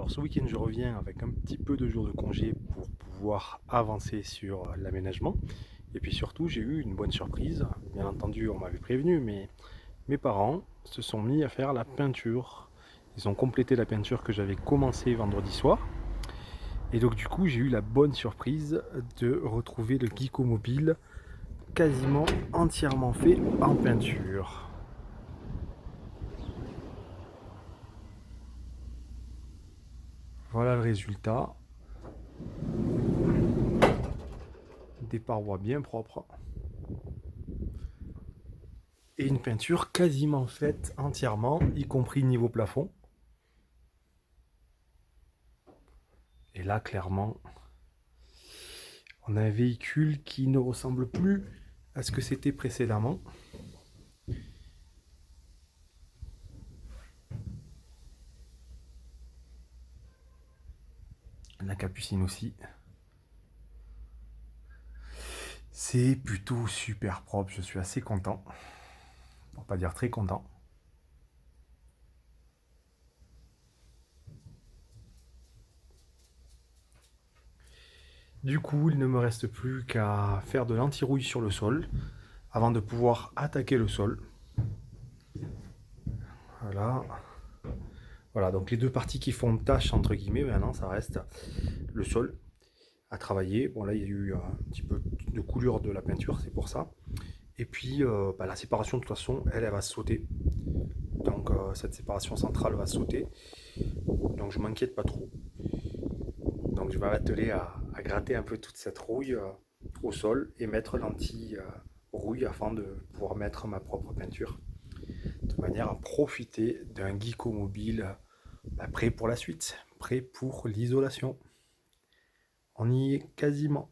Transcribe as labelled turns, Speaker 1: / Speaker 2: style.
Speaker 1: Alors ce week-end, je reviens avec un petit peu de jours de congé pour pouvoir avancer sur l'aménagement. Et puis surtout, j'ai eu une bonne surprise. Bien entendu, on m'avait prévenu, mais mes parents se sont mis à faire la peinture. Ils ont complété la peinture que j'avais commencé vendredi soir. Et donc du coup, j'ai eu la bonne surprise de retrouver le Geeko Mobile quasiment entièrement fait en peinture. Voilà le résultat. Des parois bien propres. Et une peinture quasiment faite entièrement, y compris niveau plafond. Et là, clairement, on a un véhicule qui ne ressemble plus à ce que c'était précédemment. La capucine aussi. C'est plutôt super propre, je suis assez content. Pour pas dire très content. Du coup, il ne me reste plus qu'à faire de l'anti-rouille sur le sol avant de pouvoir attaquer le sol. Voilà. Voilà, donc les deux parties qui font tâche entre guillemets, maintenant ça reste le sol à travailler. Bon là il y a eu un petit peu de coulure de la peinture, c'est pour ça. Et puis la séparation de toute façon, elle va sauter. Donc cette séparation centrale va sauter. Donc je m'inquiète pas trop. Donc je vais m'atteler à gratter un peu toute cette rouille au sol et mettre l'anti-rouille afin de pouvoir mettre ma propre peinture. De manière à profiter d'un Geeko mobile prêt pour la suite, prêt pour l'isolation. On y est quasiment.